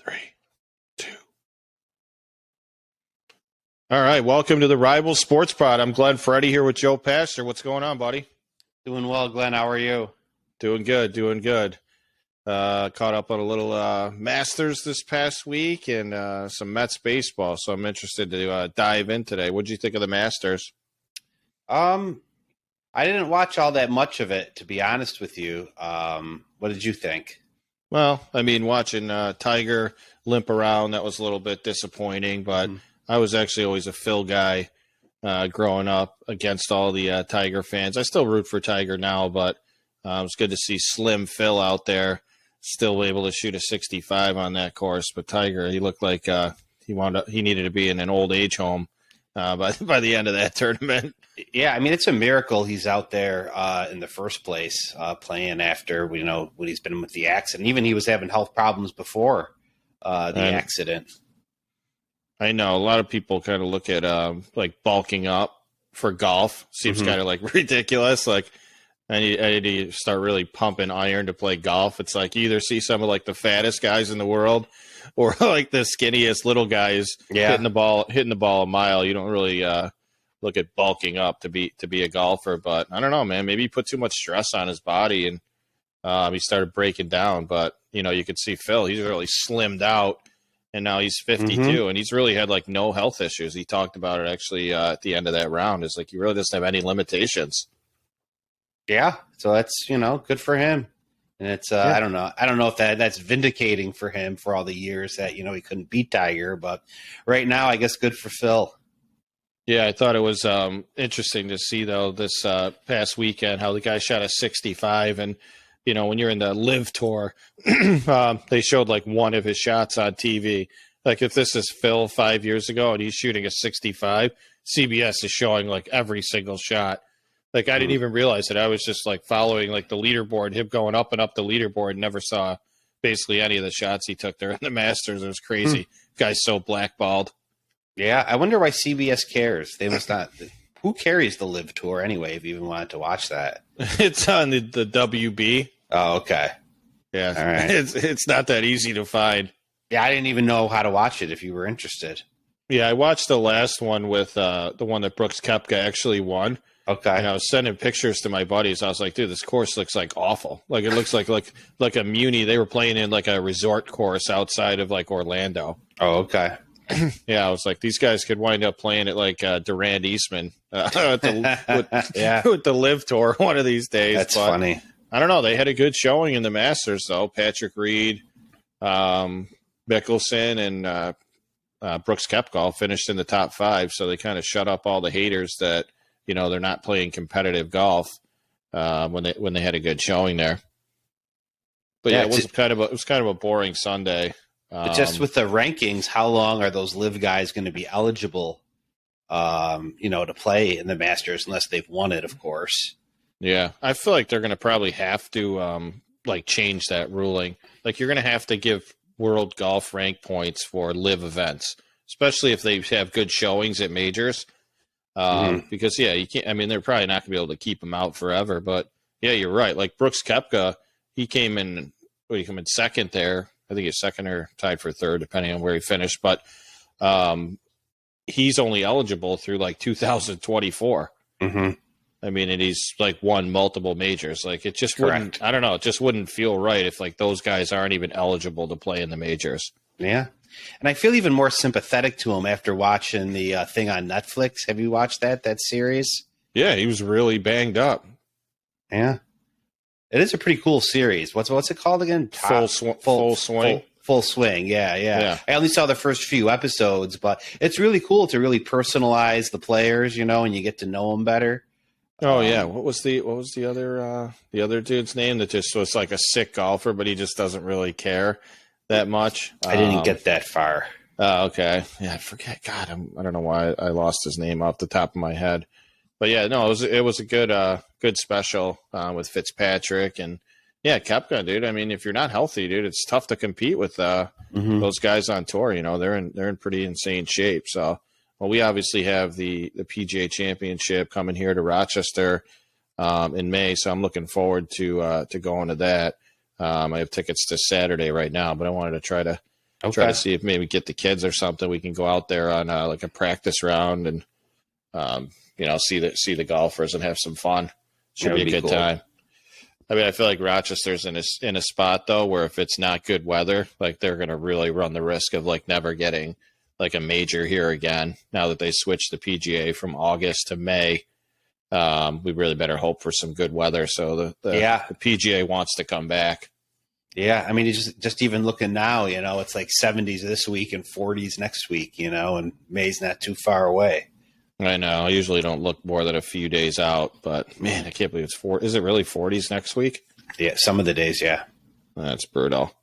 3, 2. All right, welcome to the Rival Sports Pod. I'm Glenn Freddy here with Joe Pastor. What's going on, buddy? Doing well, Glenn. How are you? Doing good. Caught up on a little Masters this past week and some Mets baseball, so I'm interested to dive in today. What did you think of the Masters? I didn't watch all that much of it, to be honest with you. What did you think? Well, I mean, watching Tiger limp around, that was a little bit disappointing, but I was actually always a Phil guy growing up against all the Tiger fans. I still root for Tiger now, but it was good to see Slim Phil out there still able to shoot a 65 on that course. But Tiger, he looked like he needed to be in an old age home by the end of that tournament. Yeah, I mean, it's a miracle he's out there in the first place playing after, when he's been with the accident. Even he was having health problems before the accident. I know a lot of people kind of look at like bulking up for golf. Seems kind of like ridiculous. Like I need to start really pumping iron to play golf. It's like you either see some of like the fattest guys in the world or like the skinniest little guys hitting the ball a mile. You don't really look at bulking up to be a golfer. But I don't know, man. Maybe he put too much stress on his body and he started breaking down. But you could see Phil. He's really slimmed out. And now he's 52, and he's really had like no health issues. He talked about it actually at the end of that round. It's like he really doesn't have any limitations. Yeah, so that's good for him. And it's I don't know if that's vindicating for him for all the years that he couldn't beat Tiger, but right now I guess good for Phil. Yeah, I thought it was interesting to see though this past weekend how the guy shot a 65 and. When you're in the Live Tour, they showed like one of his shots on TV. Like if this is Phil 5 years ago and he's shooting a 65, CBS is showing like every single shot. Like I didn't even realize it. I was just like following like the leaderboard, him going up and up the leaderboard. Never saw basically any of the shots he took there in the Masters. It was crazy. Guy's so blackballed. Yeah, I wonder why CBS cares. They must not. Who carries the Live Tour anyway? If you even wanted to watch that, It's on the WB. Oh, okay. Yeah, all right. It's not that easy to find. Yeah, I didn't even know how to watch it if you were interested. Yeah, I watched the last one with the one that Brooks Koepka actually won. Okay. And I was sending pictures to my buddies. I was like, dude, this course looks like awful. Like it looks like a muni. They were playing in like a resort course outside of like Orlando. Oh, okay. Yeah, I was like, these guys could wind up playing at like Durand Eastman with the Live Tour one of these days. That's funny. I don't know. They had a good showing in the Masters, though. Patrick Reed, Mickelson, and Brooks Koepka all finished in the top 5, so they kind of shut up all the haters that they're not playing competitive golf when they had a good showing there. But yeah, it was kind of a boring Sunday. But just with the rankings, how long are those Live guys going to be eligible? To play in the Masters unless they've won it, of course. Yeah, I feel like they're going to probably have to change that ruling. Like you're going to have to give world golf rank points for Live events, especially if they have good showings at majors. Because you can't. I mean, they're probably not going to be able to keep them out forever. But yeah, you're right. Like Brooks Koepka, he came in second there. I think he's second or tied for third, depending on where he finished. But he's only eligible through like 2024. I mean, and he's like won multiple majors. Like it just wouldn't, I don't know, it just wouldn't feel right if like those guys aren't even eligible to play in the majors. Yeah. And I feel even more sympathetic to him after watching the thing on Netflix. Have you watched that series? Yeah, he was really banged up. Yeah. It is a pretty cool series. What's it called again? Full Swing. Full Swing. Yeah. I only saw the first few episodes, but it's really cool to really personalize the players, and you get to know them better. Oh yeah, what was the other dude's name that just was like a sick golfer, but he just doesn't really care that much? I didn't get that far. Okay, yeah, I forget. God, I don't know why I lost his name off the top of my head, but yeah, no, it was a good special with Fitzpatrick and yeah, Koepka, dude. I mean, if you're not healthy, dude, it's tough to compete with those guys on tour. They're in pretty insane shape. So. Well, we obviously have the PGA Championship coming here to Rochester in May, so I'm looking forward to going to that. I have tickets to Saturday right now, but I wanted to try to Try Okay. to see if maybe get the kids or something. We can go out there on like a practice round and see the golfers and have some fun. Should be a good time. I mean, I feel like Rochester's in a spot though where if it's not good weather, like they're going to really run the risk of like never getting like a major here again. Now that they switched the PGA from August to May, we really better hope for some good weather. So the PGA wants to come back. Yeah, I mean, just even looking now, it's like 70s this week and 40s next week, and May's not too far away. I know. I usually don't look more than a few days out, but man, I can't believe it's Is it really 40s next week? Yeah, some of the days, yeah. That's brutal.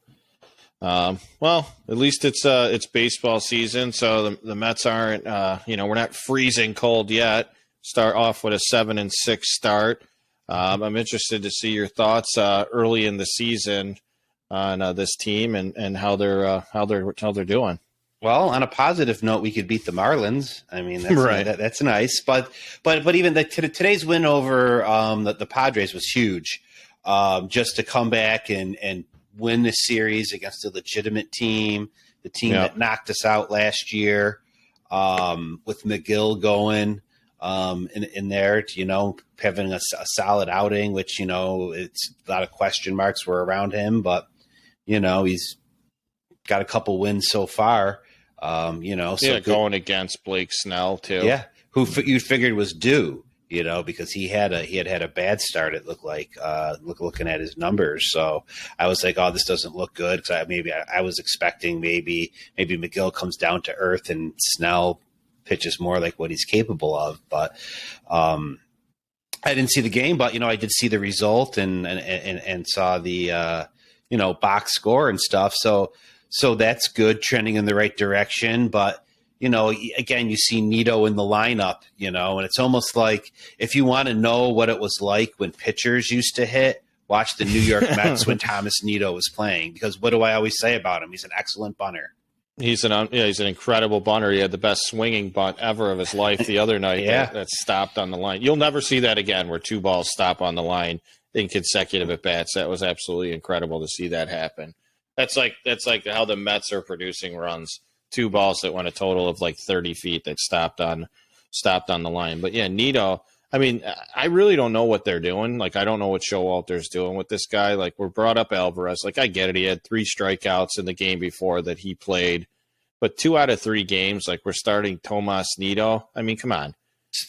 Well, at least it's baseball season, so the Mets aren't. We're not freezing cold yet. Start off with a 7-6 start. I'm interested to see your thoughts early in the season on this team and how they're doing. Well, on a positive note, we could beat the Marlins. I mean, that's, right. That's nice. But even today's win over the Padres was huge. Just to come back and win the series against a legitimate team, the team that knocked us out last year, with McGill going in there, having a solid outing, which, it's a lot of question marks were around him, but, he's got a couple wins so far. Going against Blake Snell too. Yeah, who you figured was due, because he had a bad start. It looked like looking at his numbers. So I was like, oh, this doesn't look good, because I was expecting maybe McGill comes down to earth and Snell pitches more like what he's capable of. But I didn't see the game, but I did see the result and saw the box score and stuff. So that's good, trending in the right direction. But, again, you see Nito in the lineup, and it's almost like if you want to know what it was like when pitchers used to hit, watch the New York Mets when Thomas Nito was playing. Because what do I always say about him? He's an excellent bunter. He's an incredible bunter. He had the best swinging bunt ever of his life the other night that stopped on the line. You'll never see that again, where two balls stop on the line in consecutive at bats. That was absolutely incredible to see that happen. That's like how the Mets are producing runs. Two balls that went a total of like 30 feet that stopped on the line. But yeah, Nito, I mean, I really don't know what they're doing. Like, I don't know what Showalter's doing with this guy. Like, we're brought up Alvarez. Like, I get it. He had 3 strikeouts in the game before that he played. But 2 out of 3 games, like, we're starting Tomas Nito. I mean, come on.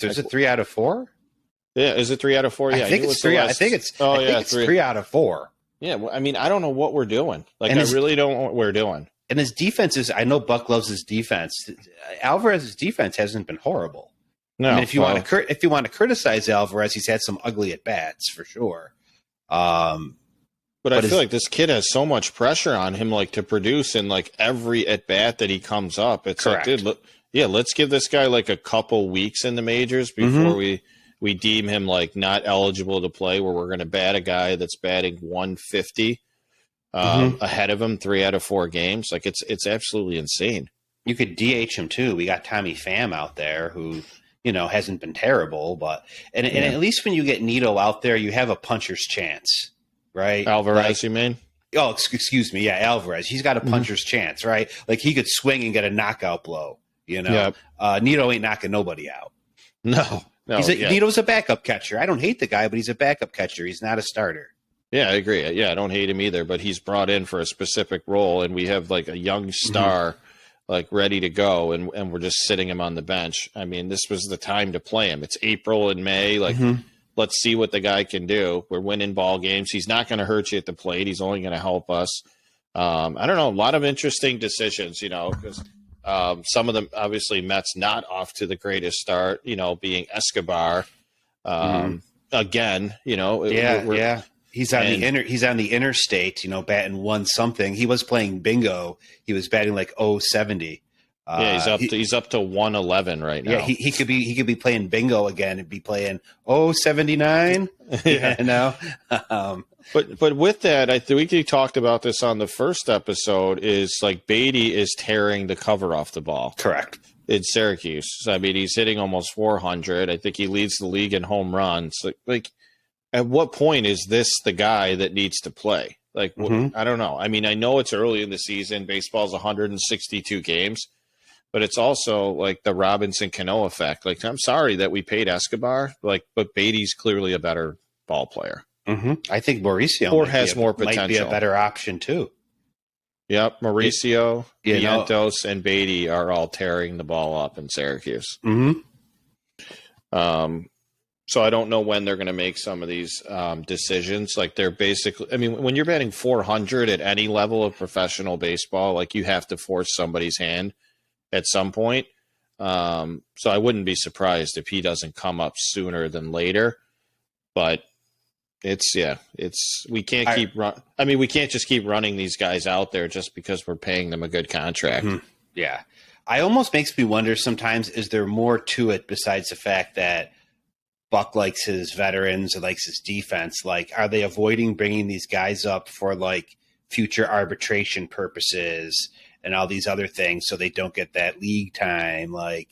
There's a 3 out of 4? Yeah, is it 3 out of 4? Yeah, I think it's 3. I think it's 3 out of 4. Yeah, I mean, I don't know what we're doing. Like, I really don't know what we're doing. And his defense is – I know Buck loves his defense. Alvarez's defense hasn't been horrible. No, I mean, if you want to criticize Alvarez, he's had some ugly at-bats for sure. But I feel like this kid has so much pressure on him, like, to produce in, like, every at-bat that he comes up. It's correct. Like, dude, let's give this guy, like, a couple weeks in the majors before we deem him like not eligible to play, where we're going to bat a guy that's batting 150 ahead of him 3 out of 4 games. Like, it's absolutely insane. You could DH him too. We got Tommy Pham out there who, hasn't been terrible, but and at least when you get Nito out there, you have a puncher's chance, right? Alvarez, you mean? Oh, excuse me. Yeah, Alvarez. He's got a puncher's chance, right? Like, he could swing and get a knockout blow. Nito ain't knocking nobody out. No. Nito's a backup catcher. I don't hate the guy, but he's a backup catcher. He's not a starter. Yeah, I agree. Yeah, I don't hate him either, but he's brought in for a specific role, and we have like a young star like ready to go, and we're just sitting him on the bench. I mean, this was the time to play him. It's April and May. Like, let's see what the guy can do. We're winning ball games. He's not going to hurt you at the plate. He's only going to help us. I don't know. A lot of interesting decisions, because some of them, obviously, Mets not off to the greatest start, being Escobar. Again, Yeah. He's on the interstate, batting 1 something. He was playing bingo. He was batting like 070. Yeah, he's up to 111 right now. Yeah, he could be playing bingo again and be playing 079. But with that, I think we talked about this on the first episode, is like Beatty is tearing the cover off the ball. Correct. In Syracuse. I mean, he's hitting almost 400. I think he leads the league in home runs. Like at what point is this the guy that needs to play? Like, Mm-hmm. I don't know. I mean, I know it's early in the season. Baseball's 162 games, but it's also like the Robinson Cano effect. Like, I'm sorry that we paid Escobar, like, but Beatty's clearly a better ball player. Mm-hmm. I think Mauricio Or has more might be a potential. better option too. Yep, Mauricio, You know, Vientos, and Beatty are all tearing the ball up in Syracuse. mm-hmm. So I don't know when they're going to make some of these decisions. Like they're basically, I mean, when you're batting 400 at any level of professional baseball, like you have to force somebody's hand at some point. So I wouldn't be surprised if he doesn't come up sooner than later. But we can't we can't just keep running these guys out there just because we're paying them a good contract. Mm-hmm. Yeah. I almost makes me wonder sometimes, is there more to it besides the fact that Buck likes his veterans and likes his defense? Like, are they avoiding bringing these guys up for like future arbitration purposes and all these other things so they don't get that league time? Like,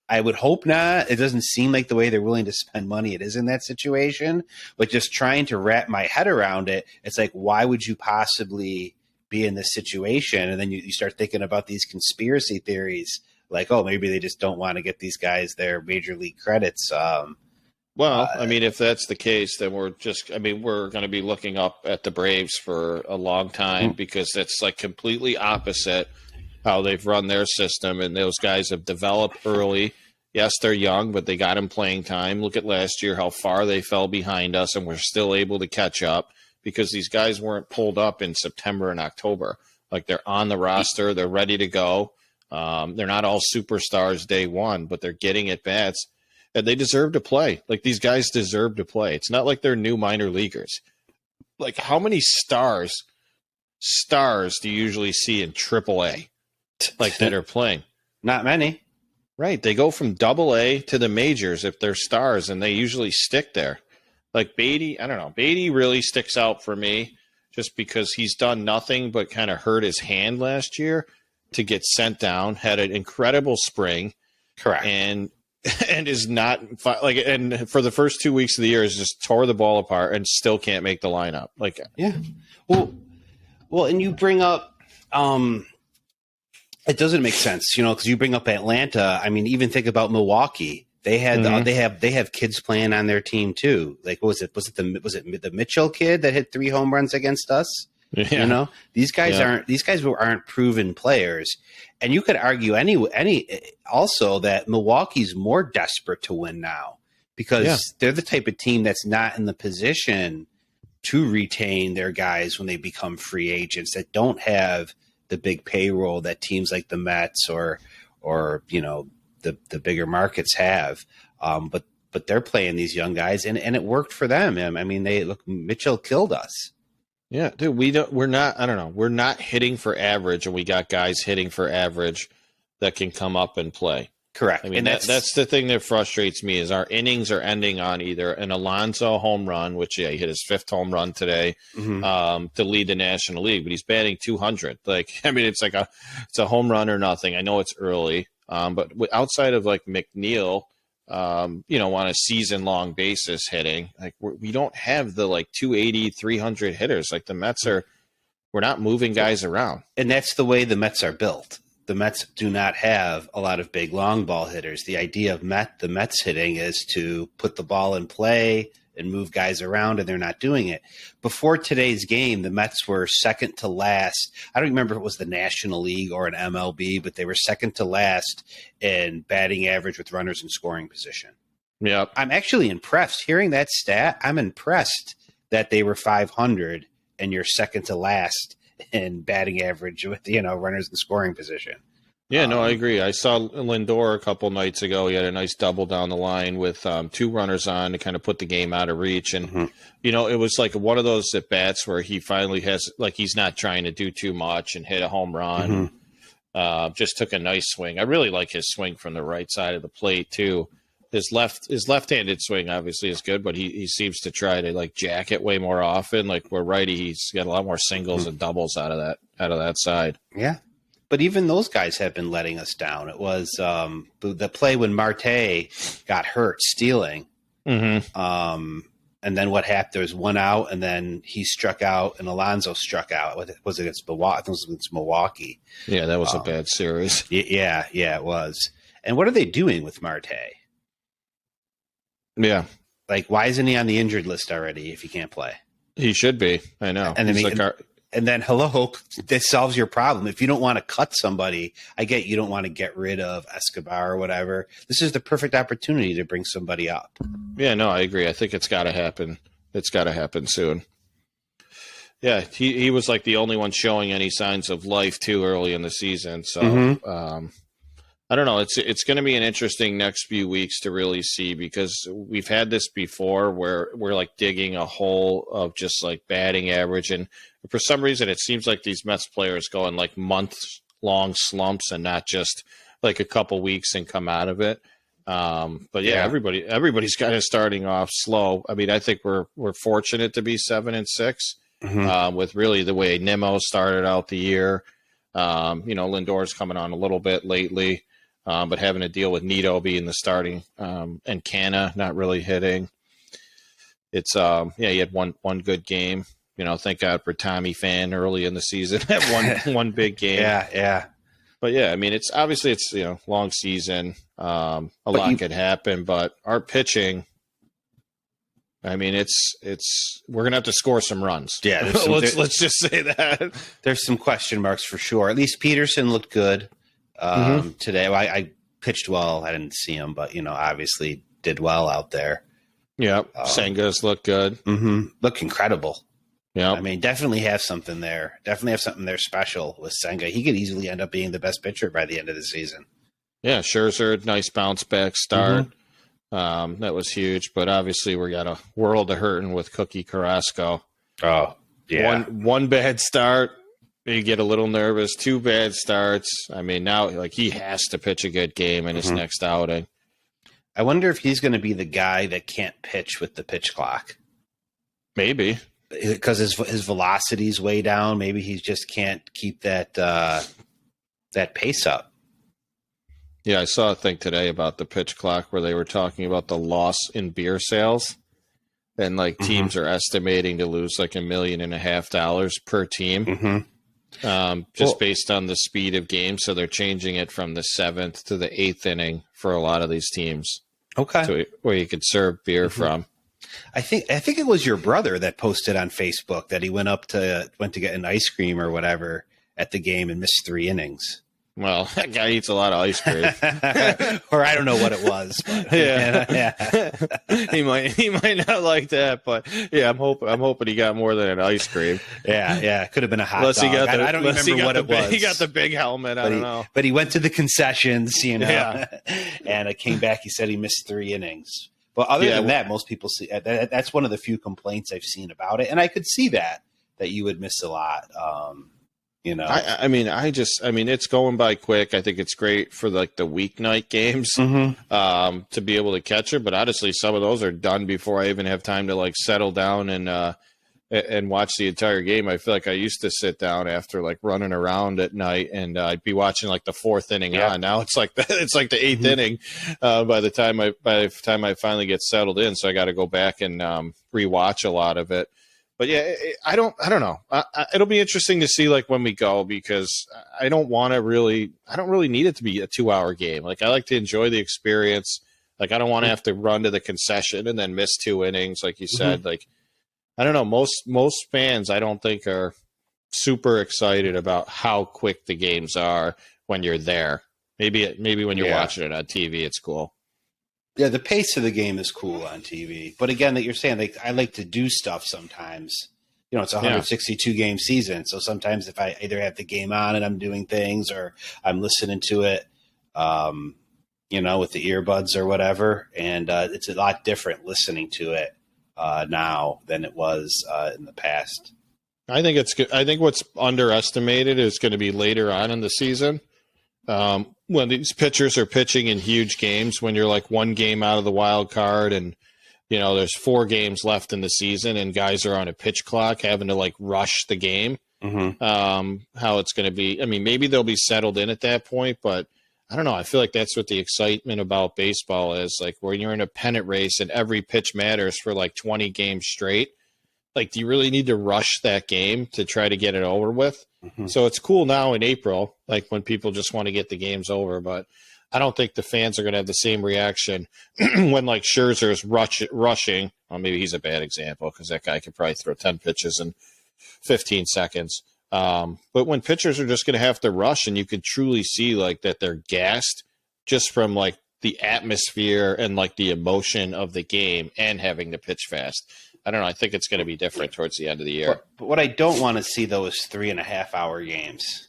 I would hope not. It doesn't seem like the way they're willing to spend money it is in that situation, but just trying to wrap my head around it, it's like, why would you possibly be in this situation? And then you start thinking about these conspiracy theories, like, oh, maybe they just don't want to get these guys their major league credits. Well, I mean, if that's the case, then we're going to be looking up at the Braves for a long time because that's like completely opposite how they've run their system. And those guys have developed early. Yes, they're young, but they got them playing time. Look at last year, how far they fell behind us, and we're still able to catch up because these guys weren't pulled up in September and October. Like they're on the roster, they're ready to go. They're not all superstars day one, but they're getting at bats. And they deserve to play. Like, these guys deserve to play. It's not like they're new minor leaguers. Like, how many stars do you usually see in AAA, like, that are playing? Not many. Right. They go from AA to the majors if they're stars, and they usually stick there. Like, Beatty, I don't know. Beatty really sticks out for me just because he's done nothing but kind of hurt his hand last year to get sent down, had an incredible spring. Correct. And is not like, and for the first 2 weeks of the year is just tore the ball apart and still can't make the lineup. Like, yeah, well, and you bring up, it doesn't make sense, because you bring up Atlanta. I mean, even think about Milwaukee. They had they have kids playing on their team too. Like, what was it? Was it the Mitchell kid that hit 3 home runs against us? Yeah. These guys aren't proven players. And you could argue also that Milwaukee's more desperate to win now because they're the type of team that's not in the position to retain their guys when they become free agents, that don't have the big payroll that teams like the Mets or the bigger markets have. But they're playing these young guys and it worked for them. I mean, Mitchell killed us. Yeah, dude, we're not hitting for average, and we got guys hitting for average that can come up and play. Correct. I mean, that's the thing that frustrates me is our innings are ending on either an Alonso home run, which he hit his 5th home run today, to lead the National League, but he's batting 200. Like, I mean, it's a home run or nothing. I know it's early, but outside of like McNeil, on a season-long basis hitting, like we don't have the like 280, 300 hitters. Like the Mets we're not moving guys around. And that's the way the Mets are built. The Mets do not have a lot of big long ball hitters. The idea of the Mets hitting is to put the ball in play and move guys around, and they're not doing it. Before today's game, the Mets were second to last. I don't remember if it was the National League or an MLB, but they were second to last in batting average with runners in scoring position. Yeah. I'm actually impressed. Hearing that stat, I'm impressed that they were 500 and you're second to last in batting average with, runners in scoring position. Yeah, no, I agree. I saw Lindor a couple nights ago. He had a nice double down the line with 2 runners on to kind of put the game out of reach. And, it was like one of those at bats where he finally has, like, he's not trying to do too much and hit a home run. Just took a nice swing. I really like his swing from the right side of the plate, too. His left-handed swing obviously is good, but he seems to try to like jack it way more often. Like where righty, he's got a lot more singles and doubles out of that side. Yeah. But even those guys have been letting us down. It was the play when Marte got hurt stealing. And And then what happened? There was one out, and then he struck out, and Alonso struck out. Was it against Milwaukee? I think it was against Milwaukee. Yeah, that was a bad series. Yeah, it was. And what are they doing with Marte? Yeah. Like, why isn't he on the injured list already if he can't play? He should be. I know. And then, hello, that solves your problem. If you don't want to cut somebody, I get you don't want to get rid of Escobar or whatever. This is the perfect opportunity to bring somebody up. Yeah, no, I agree. I think it's got to happen. It's got to happen soon. Yeah, he was like the only one showing any signs of life too early in the season. So I don't know. It's going to be an interesting next few weeks to really see, because we've had this before where we're like digging a hole of just like batting average, and for some reason it seems like these Mets players go in like months long slumps and not just like a couple weeks and come out of it. But yeah, everybody's kind of starting off slow. I mean, I think we're fortunate to be 7-6 with really the way Nimmo started out the year. Lindor's coming on a little bit lately. But having to deal with Nito being the starting and Canna not really hitting. It's he had one good game. Thank God for Tommy Fan early in the season. one big game. Yeah. But yeah, I mean, it's obviously long season. A lot could happen, but our pitching, I mean, we're gonna have to score some runs. Yeah, let's just say that there's some question marks for sure. At least Peterson looked good. Today. Well, I pitched well. I didn't see him, but obviously did well out there. Yeah, Senga's looked good. Look incredible. Yeah, I mean, definitely have something there. Definitely have something there special with Senga. He could easily end up being the best pitcher by the end of the season. Yeah, Scherzer, nice bounce back start. That was huge, but obviously we got a world of hurting with Cookie Carrasco. Oh, yeah. One bad start. You get a little nervous. 2 bad starts. I mean, now he has to pitch a good game in his next outing. I wonder if he's going to be the guy that can't pitch with the pitch clock. Maybe because his velocity's way down. Maybe he just can't keep that pace up. Yeah, I saw a thing today about the pitch clock where they were talking about the loss in beer sales, and teams are estimating to lose $1.5 million per team. Based on the speed of game. So they're changing it from the 7th to the 8th inning for a lot of these teams. Okay. So where you could serve beer from. I think it was your brother that posted on Facebook that he went to get an ice cream or whatever at the game and missed 3 innings. Well, that guy eats a lot of ice cream. Or I don't know what it was. But, yeah. He might not like that, but yeah, I'm hoping he got more than an ice cream. Yeah. Could have been a hot dog. I don't remember what it was. He got the big helmet. I don't know. But he went to the concessions, and it came back. He said he missed 3 innings. But other than that, most people see that's one of the few complaints I've seen about it, and I could see that you would miss a lot. I mean, it's going by quick. I think it's great for the weeknight games to be able to catch it. But honestly, some of those are done before I even have time to settle down and watch the entire game. I feel like I used to sit down after running around at night and I'd be watching the 4th inning on. Now it's the 8th inning by the time I finally get settled in. So I got to go back and rewatch a lot of it. But yeah, I don't know. It'll be interesting to see when we go, because I don't really need it to be a 2-hour game. I like to enjoy the experience. I don't want to have to run to the concession and then miss 2 innings, like you said. I don't know. Most fans, I don't think, are super excited about how quick the games are when you're there. Maybe when you're watching it on TV, it's cool. Yeah, the pace of the game is cool on TV. But again, that you're saying, I like to do stuff sometimes. It's a 162 game season. So sometimes if I either have the game on and I'm doing things, or I'm listening to it, with the earbuds or whatever. And it's a lot different listening to it now than it was in the past. I think it's good. I think what's underestimated is going to be later on in the season. When these pitchers are pitching in huge games, when you're 1 game out of the wild card and, there's 4 games left in the season and guys are on a pitch clock having to rush the game, how it's going to be. I mean, maybe they'll be settled in at that point, but I don't know. I feel like that's what the excitement about baseball is. Like when you're in a pennant race and every pitch matters for like 20 games straight. Like, do you really need to rush that game to try to get it over with? Mm-hmm. So it's cool now in April, like when people just want to get the games over. But I don't think the fans are going to have the same reaction when like Scherzer's rushing. Well, maybe he's a bad example because that guy could probably throw 10 pitches in 15 seconds. But when pitchers are just going to have to rush, and you could truly see like that they're gassed just from like the atmosphere and like the emotion of the game and having to pitch fast. I don't know. I think it's going to be different towards the end of the year. But what I don't want to see, though, is 3.5-hour games.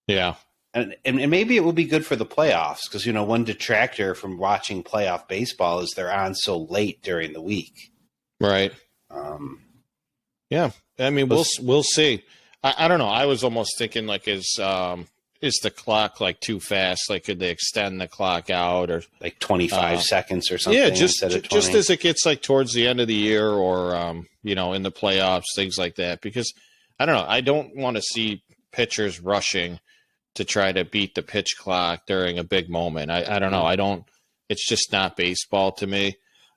Yeah. And maybe it will be good for the playoffs because, one detractor from watching playoff baseball is they're on so late during the week. Right. Yeah. I mean, we'll see. I don't know. I was almost thinking like, is the clock like too fast? Like, could they extend the clock out or like 25 seconds or something? Yeah, instead of 20? just as it gets like towards the end of the year or in the playoffs, things like that. Because I don't know. I don't want to see pitchers rushing to try to beat the pitch clock during a big moment. I don't know. I don't. It's just not baseball to me.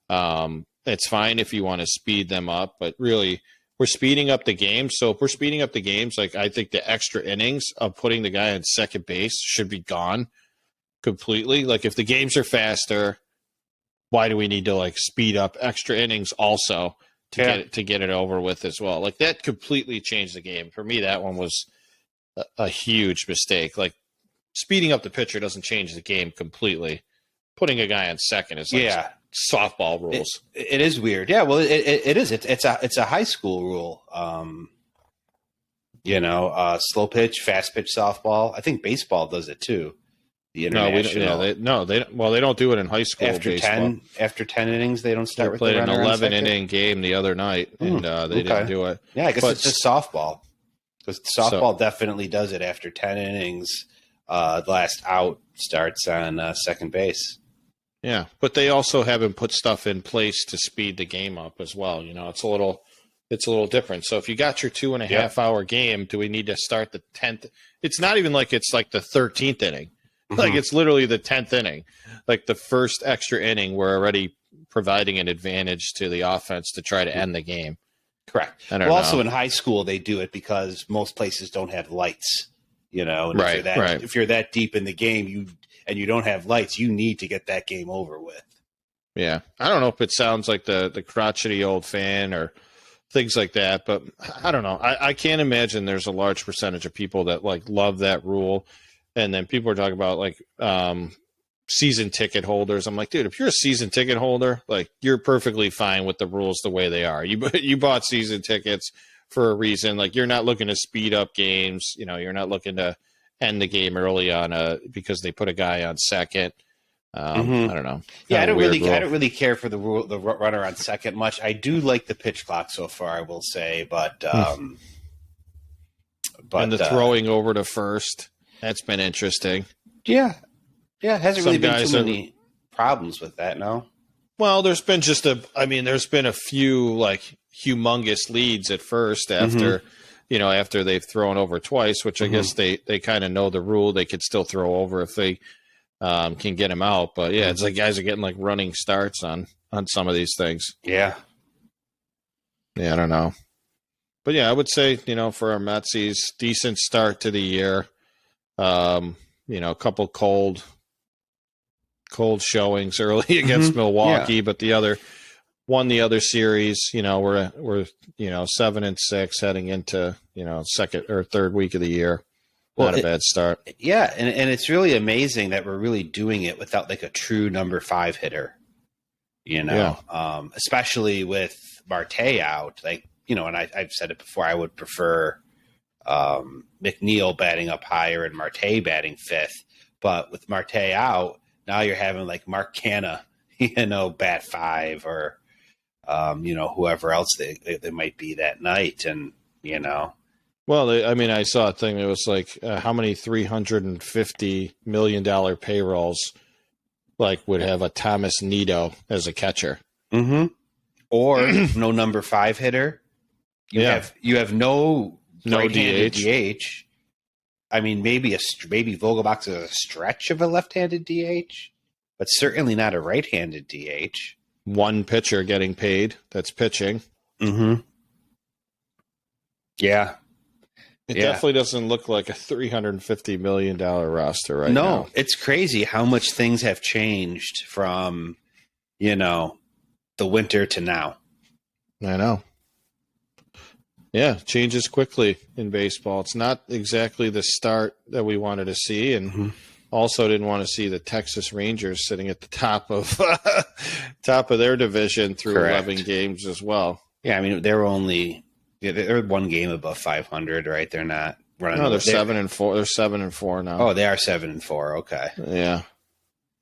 It's fine if you want to speed them up, but really, we're speeding up the game. So if we're speeding up the games, like I think the extra innings of putting the guy on second base should be gone completely. Like if the games are faster, why do we need to like speed up extra innings also to get it over with as well? Like that completely changed the game. For me, that one was a huge mistake. Like speeding up the pitcher doesn't change the game completely. Putting a guy on second is like softball rules. It is weird. Yeah, well, it is. It's a high school rule. Slow pitch, fast pitch softball. I think baseball does it too. The international. They don't do it in high school. After baseball. 10 innings, they don't start. They played an 11-inning game the other night, and they didn't do it. Yeah, I guess it's just softball because softball definitely does it after 10 innings. The last out starts on second base. Yeah, but they also haven't put stuff in place to speed the game up as well. It's a little different. So if you got your 2.5-hour game, do we need to start the 10th? It's not even like it's like the 13th inning. Mm-hmm. Like it's literally the 10th inning. Like the first extra inning, we're already providing an advantage to the offense to try to end the game. Correct. Also in high school, they do it because most places don't have lights. And if you're that deep in the game, and you don't have lights, you need to get that game over with. Yeah. I don't know if it sounds like the crotchety old fan or things like that, but I don't know. I can't imagine there's a large percentage of people that like love that rule. And then people are talking about like season ticket holders. I'm like, dude, if you're a season ticket holder, like you're perfectly fine with the rules the way they are. You bought season tickets for a reason. Like you're not looking to speed up games. You're not looking to end the game early on because they put a guy on second. I don't know. Yeah, I don't really care for the runner on second much. I do like the pitch clock so far, I will say, but and the throwing over to first, that's been interesting. Yeah, it hasn't really been too many problems with that. No. Well, there's been a few like humongous leads at first after. After they've thrown over twice, which I guess they kind of know the rule. They could still throw over if they can get him out. But, yeah, it's like guys are getting, like, running starts on some of these things. Yeah. Yeah, I don't know. But, yeah, I would say, for our Metsies, decent start to the year. A couple cold showings early against Milwaukee, but won the other series. We're 7-6 heading into second or third week of the year. Not a bad start. Yeah, and it's really amazing that we're really doing it without like a true number 5 hitter. Especially with Marte out. Like and I've said it before. I would prefer McNeil batting up higher and Marte batting 5th. But with Marte out, now you're having like Mark Canha, bat 5 or. Whoever else they might be that night. And, Well, I saw a thing that was like how many $350 million payrolls like would have a Thomas Nido as a catcher. Mm-hmm. Or no number 5 hitter. You have no DH. DH. I mean, maybe Vogelbach is a stretch of a left-handed DH, but certainly not a right-handed DH. One pitcher getting paid that's pitching. Mm-hmm. Yeah. It definitely doesn't look like a $350 million roster right now. No, it's crazy how much things have changed from, the winter to now. I know. Yeah, changes quickly in baseball. It's not exactly the start that we wanted to see, and also didn't want to see the Texas Rangers sitting at the top of their division through Correct. 11 games as well. Yeah, I mean they're one game above 500, right? They're not running. No, they're 7-4. They're 7-4 now. Oh, they are 7-4. Okay.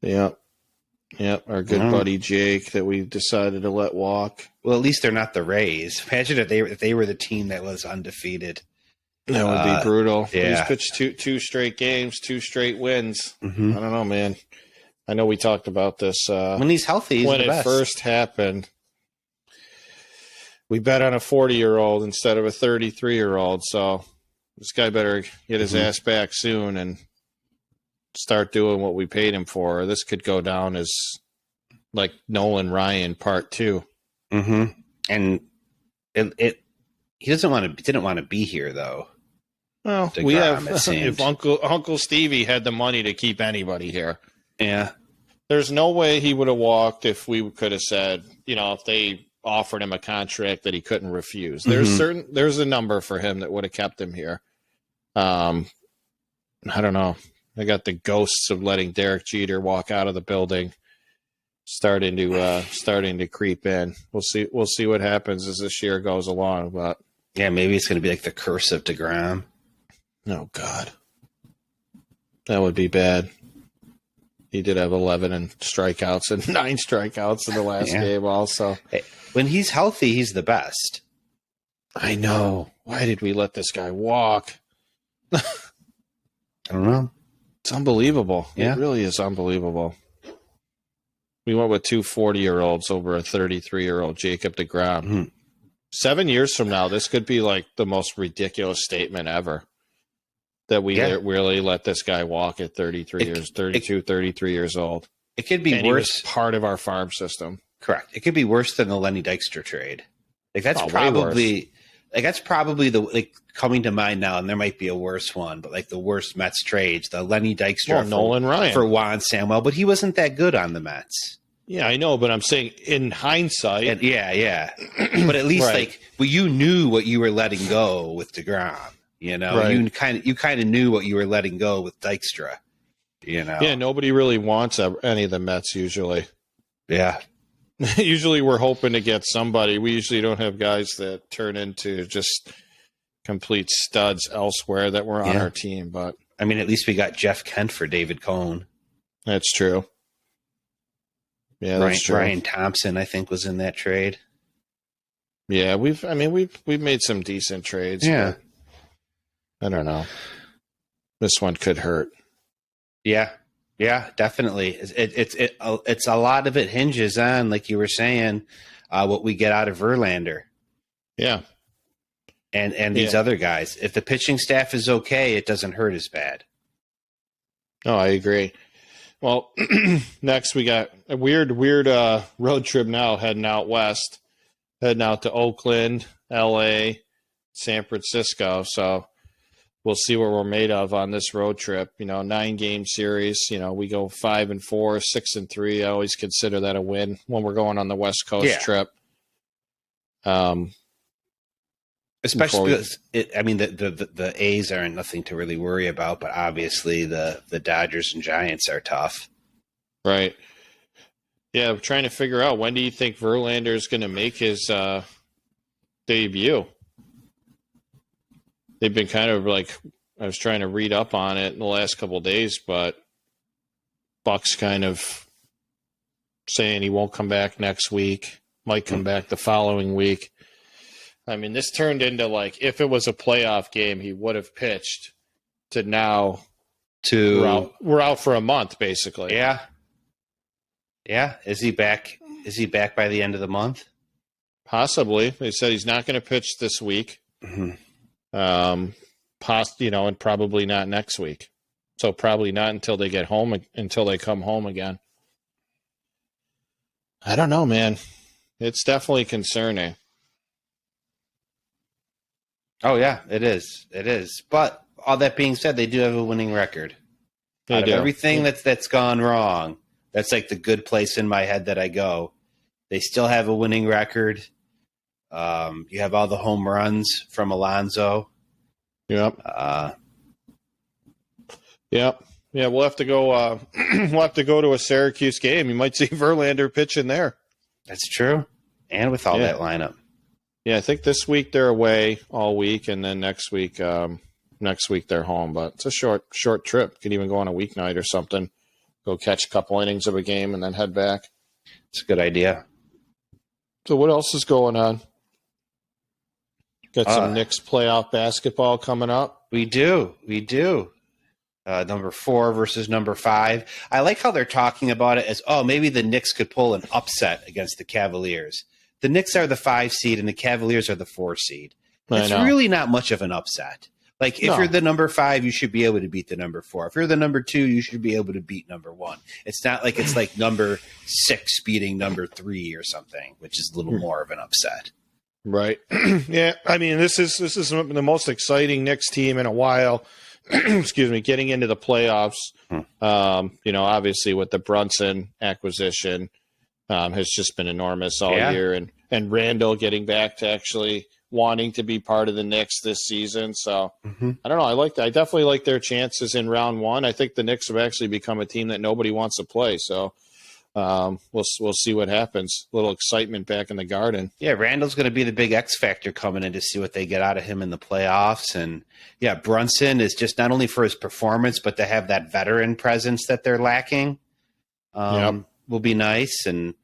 Yeah. Our good buddy Jake that we decided to let walk. Well, at least they're not the Rays. Imagine if they were the team that was undefeated. That would be brutal. Yeah. He's pitched two straight games, 2 straight wins. Mm-hmm. I don't know, man. I know we talked about this when he's healthy. He's when the it best. first happened. We bet on a 40-year-old instead of a 33-year-old. So this guy better get his ass back soon and start doing what we paid him for. This could go down as like Nolan Ryan Part 2. Mm-hmm. And he didn't want to be here though. Well, DeGrom, we have if Uncle Stevie had the money to keep anybody here. Yeah. There's no way he would have walked if we could have said, if they offered him a contract that he couldn't refuse. There's a number for him that would have kept him here. I don't know. I got the ghosts of letting Derek Jeter walk out of the building starting to creep in. We'll see what happens as this year goes along, but yeah, maybe it's going to be like the curse of DeGrom. Oh God. That would be bad. He did have 11 strikeouts and 9 strikeouts in the last game also. Hey, when he's healthy, he's the best. I know. Why did we let this guy walk? I don't know. It's unbelievable. Yeah. It really is unbelievable. We went with 2 40-year-olds over a 33-year-old Jacob deGrom. Mm-hmm. 7 years from now, this could be like the most ridiculous statement ever. That we really let this guy walk at 33 years old. It could be and worse. He was part of our farm system. Correct. It could be worse than the Lenny Dykstra trade. That's probably the coming to mind now, and there might be a worse one, but the worst Mets trades, the Lenny Dykstra Nolan Ryan for Juan Samuel, but he wasn't that good on the Mets. Yeah, I know, but I'm saying in hindsight. And, but at least you knew what you were letting go with DeGrom. You kind of knew what you were letting go with Dykstra. Yeah, nobody really wants any of the Mets usually. Yeah. Usually we're hoping to get somebody. We usually don't have guys that turn into just complete studs elsewhere that were on our team. But I mean, at least we got Jeff Kent for David Cohn. That's true. Yeah, that's true. Ryan Thompson, I think, was in that trade. Yeah, we've made some decent trades. Yeah. I don't know. This one could hurt. Yeah, definitely. It's a lot of it hinges on, like you were saying, what we get out of Verlander. Yeah, and these other guys. If the pitching staff is okay, it doesn't hurt as bad. No, I agree. Well, next we got a weird road trip now, heading out west, heading out to Oakland, L.A., San Francisco. So we'll see what we're made of on this road trip. 9-game series. We go 5-4, 6-3. I always consider that a win when we're going on the West Coast trip. Especially because the A's aren't nothing to really worry about, but obviously the Dodgers and Giants are tough. Right. Yeah, I'm trying to figure out, when do you think Verlander is going to make his debut? They've been kind of I was trying to read up on it in the last couple of days, but Buck's kind of saying he won't come back next week, might come back the following week. I mean, this turned into if it was a playoff game, he would have pitched, to now we're out for a month, basically. Yeah. Yeah. Is he back? Is he back by the end of the month? Possibly. They said he's not going to pitch this week. Mm-hmm. and probably not next week. So probably not until they get home, until they come home again. I don't know, man. It's definitely concerning. Oh yeah, it is. It is. But all that being said, they do have a winning record. They Out do. of everything that's gone wrong, that's like the good place in my head that I go. They still have a winning record. You have all the home runs from Alonso. Yep. Yep. Yeah, we'll have to go. We'll have to go to a Syracuse game. You might see Verlander pitching there. That's true. And with all that lineup. Yeah, I think this week they're away all week, and then next week they're home. But it's a short trip. Could even go on a weeknight or something. Go catch a couple innings of a game and then head back. It's a good idea. So what else is going on? Got some Knicks playoff basketball coming up. We do. Number 4 versus number 5. I like how they're talking about it as, maybe the Knicks could pull an upset against the Cavaliers. The Knicks are the 5 seed and the Cavaliers are the 4 seed. It's really not much of an upset. Like, if you're the number 5, you should be able to beat the number 4. If you're the number 2, you should be able to beat number 1. It's not like it's like number 6 beating number 3 or something, which is a little more of an upset. Right. Yeah. I mean, this is the most exciting Knicks team in a while. Excuse me, getting into the playoffs. Obviously with the Brunson acquisition has just been enormous all year, and Randall getting back to actually wanting to be part of the Knicks this season. So I don't know. I definitely like their chances in round 1. I think the Knicks have actually become a team that nobody wants to play. So we'll see what happens. A little excitement back in the Garden. Yeah, Randall's going to be the big X factor coming in to see what they get out of him in the playoffs. And yeah, Brunson is just not only for his performance, but to have that veteran presence that they're lacking will be nice. And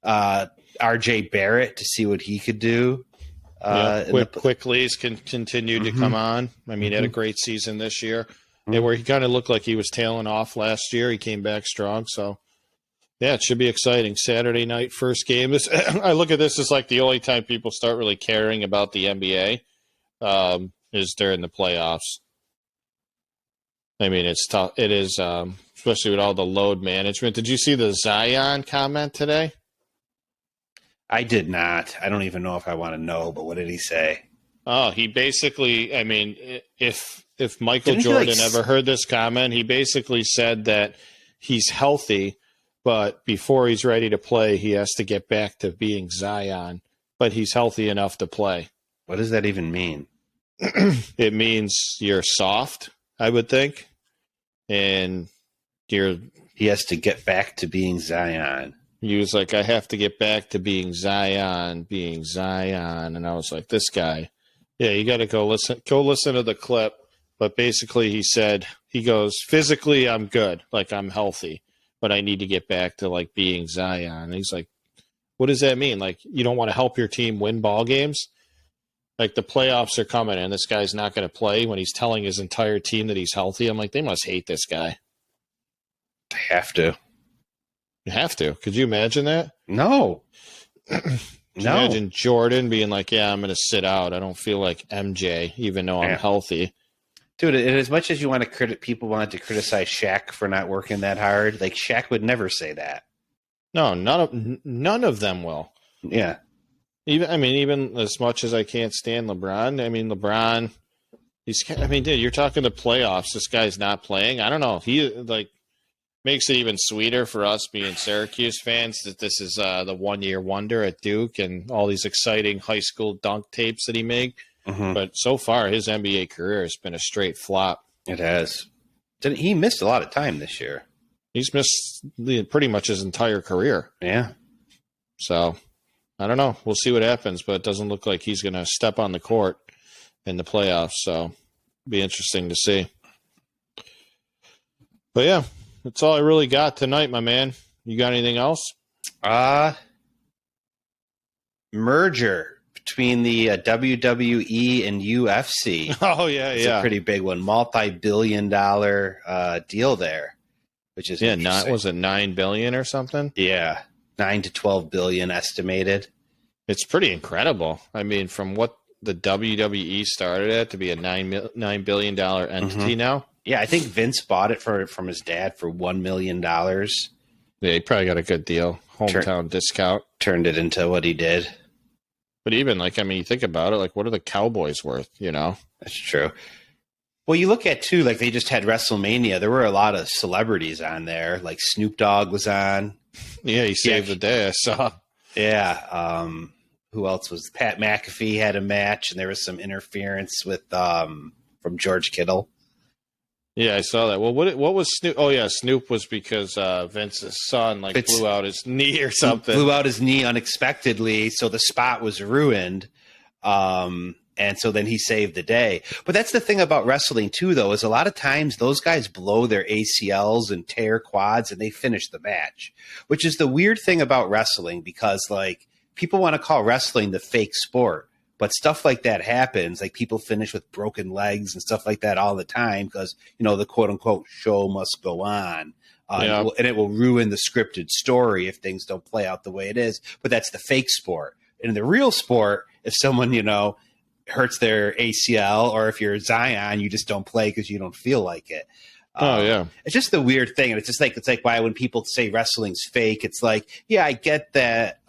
RJ Barrett to see what he could do. Quickly's can continue to come on. I mean, he had a great season this year. Where he kind of looked like he was tailing off last year. He came back strong. So yeah, it should be exciting. Saturday night, first game. I look at this as like the only time people start really caring about the NBA is during the playoffs. I mean, it's tough. It is, especially with all the load management. Did you see the Zion comment today? I did not. I don't even know if I want to know, but what did he say? Oh, he basically, I mean, if Michael Jordan ever heard this comment, he basically said that he's healthy, but before he's ready to play, he has to get back to being Zion, but he's healthy enough to play. What does that even mean? It means you're soft, I would think. And he has to get back to being Zion. He was like, I have to get back to being Zion. And I was like, this guy. Yeah, you got to go listen to the clip. But basically he goes, physically, I'm good. Like, I'm healthy. But I need to get back to like being Zion. And he's like, what does that mean? Like, you don't want to help your team win ball games? Like, the playoffs are coming and this guy's not going to play when he's telling his entire team that he's healthy. I'm like, they must hate this guy. They have to. You have to. Could you imagine that? No. Imagine Jordan being like, yeah, I'm going to sit out. I don't feel like MJ, even though I'm healthy. Dude, and as much as you want to people wanted to criticize Shaq for not working that hard, like Shaq would never say that. No, none of them will. Yeah. Even as much as I can't stand LeBron. I mean, LeBron, dude, you're talking the playoffs. This guy's not playing. I don't know. He makes it even sweeter for us being Syracuse fans that this is the 1-year wonder at Duke and all these exciting high school dunk tapes that he made. But so far, his NBA career has been a straight flop. It has. He missed a lot of time this year. He's missed pretty much his entire career. Yeah. So, I don't know. We'll see what happens, but it doesn't look like he's going to step on the court in the playoffs. So, it'll be interesting to see. But yeah, that's all I really got tonight, my man. You got anything else? Merger between the WWE and UFC. Oh, yeah, it's a pretty big one. Multi-billion-dollar deal there, which is was it $9 billion or something? Yeah, 9 to 12 billion estimated. It's pretty incredible. I mean, from what the WWE started it to be a $9 billion entity now. Yeah, I think Vince bought it from his dad for $1 million. Yeah, he probably got a good deal, hometown discount. Turned it into what he did. But even you think about it, what are the Cowboys worth? That's true. Well, you look at too, they just had WrestleMania. There were a lot of celebrities on there. Like Snoop Dogg was on. Yeah, he saved the day. I saw. Yeah. Who else was? Pat McAfee had a match, and there was some interference with from George Kittle. Yeah, I saw that. Well, what was Snoop? Oh, yeah, Snoop was because Vince's son blew out his knee or something. Blew out his knee unexpectedly, so the spot was ruined. And so then he saved the day. But that's the thing about wrestling too, though, is a lot of times those guys blow their ACLs and tear quads and they finish the match, which is the weird thing about wrestling because people want to call wrestling the fake sport. But stuff like that happens. People finish with broken legs and stuff like that all the time because, the quote unquote show must go on. And it will ruin the scripted story if things don't play out the way it is. But that's the fake sport. In the real sport, if someone, hurts their ACL or if you're Zion, you just don't play because you don't feel like it. It's just the weird thing. And it's just it's why when people say wrestling's fake, it's I get that.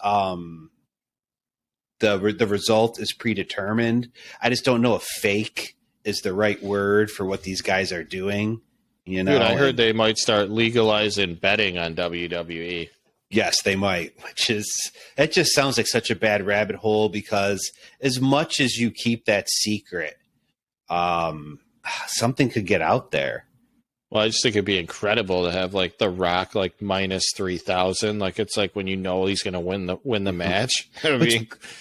The result is predetermined. I just don't know if fake is the right word for what these guys are doing. Dude, I heard they might start legalizing betting on WWE. Yes, they might, that just sounds like such a bad rabbit hole because as much as you keep that secret, something could get out there. Well, I just think it'd be incredible to have The Rock minus 3,000. It's when he's going to win the match.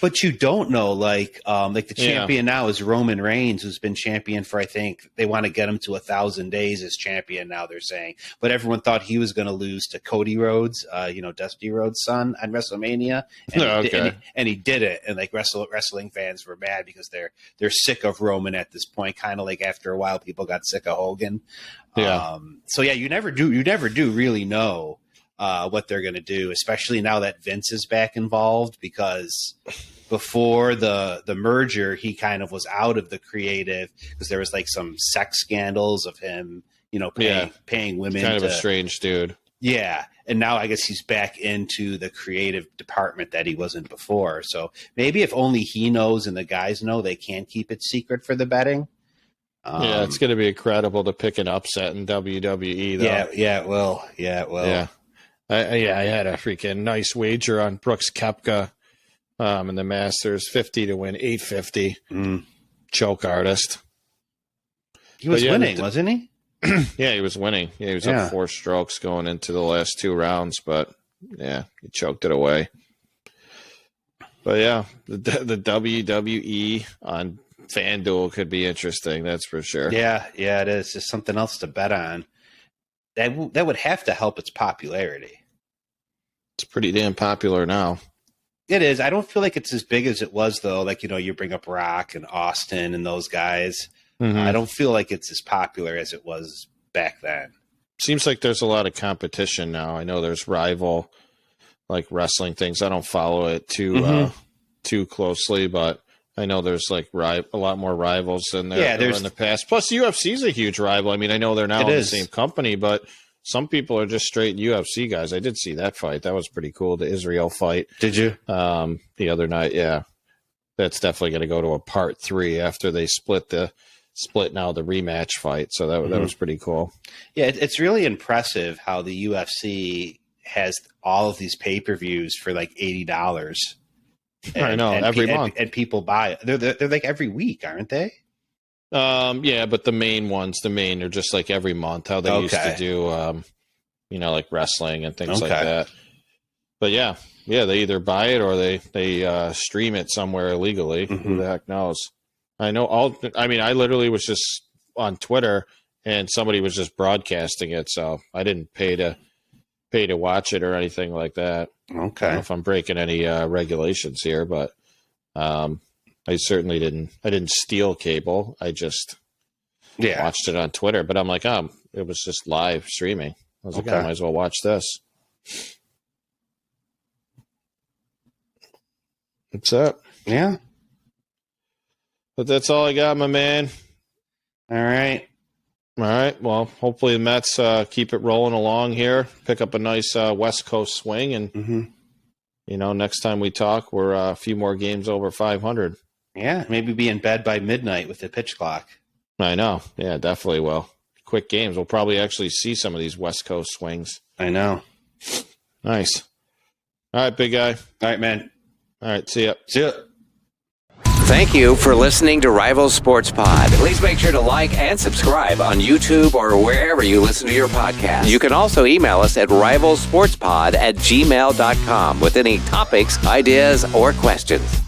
But you don't know. The champion now is Roman Reigns, who's been champion for I think they want to get him to 1,000 days as champion. Now they're saying, but everyone thought he was going to lose to Cody Rhodes, Dusty Rhodes' son on WrestleMania, and he did it. And wrestling fans were mad because they're sick of Roman at this point. Kind of after a while, people got sick of Hogan. Yeah. You never do really know what they're going to do, especially now that Vince is back involved, because before the merger, he kind of was out of the creative because there was some sex scandals of him, paying women. Kind of a strange dude. Yeah. And now I guess he's back into the creative department that he wasn't before. So maybe if only he knows and the guys know, they can keep it secret for the betting. It's going to be incredible to pick an upset in WWE, though. Yeah, it will. Yeah. I had a freaking nice wager on Brooks Koepka in the Masters, 50 to win 850. Choke artist. He was winning, wasn't he? Yeah, he was winning. Yeah, he was up 4 strokes going into the last 2 rounds, but he choked it away. But yeah, the WWE on FanDuel could be interesting, that's for sure. Yeah, it is. Just something else to bet on. That would have to help its popularity. It's pretty damn popular now. It is. I don't feel like it's as big as it was, though. You bring up Rock and Austin and those guys. Mm-hmm. I don't feel like it's as popular as it was back then. Seems like there's a lot of competition now. I know there's rival, wrestling things. I don't follow it too closely, but I know there's a lot more rivals than there were in the past. Plus, UFC is a huge rival. I mean, I know they're now in the same company, but some people are just straight UFC guys. I did see that fight. That was pretty cool, the Israel fight. Did you? The other night, yeah. That's definitely going to go to a part 3 after they split now the rematch fight. So that was pretty cool. Yeah, it's really impressive how the UFC has all of these pay-per-views for $80. I know, every month. And people buy it. They're every week, aren't they? Yeah, but the main ones, are just every month, how they used to do, wrestling and things like that. But yeah, they either buy it or they stream it somewhere illegally. Who the heck knows? I know I literally was just on Twitter and somebody was just broadcasting it. So I didn't pay to watch it or anything like that. Okay. I don't know if I'm breaking any regulations here, but I certainly didn't. I didn't steal cable. I just watched it on Twitter. But I'm it was just live streaming. I was I might as well watch this. What's up? Yeah. But that's all I got, my man. All right. All right. Well, hopefully the Mets keep it rolling along here, pick up a nice West Coast swing, and next time we talk, we're a few more games over 500. Yeah, maybe be in bed by midnight with the pitch clock. I know. Yeah, definitely will. Quick games. We'll probably actually see some of these West Coast swings. I know. Nice. All right, big guy. All right, man. All right, see ya. See ya. Thank you for listening to Rivals Sports Pod. Please make sure to like and subscribe on YouTube or wherever you listen to your podcast. You can also email us at rivalsportspod@gmail.com with any topics, ideas, or questions.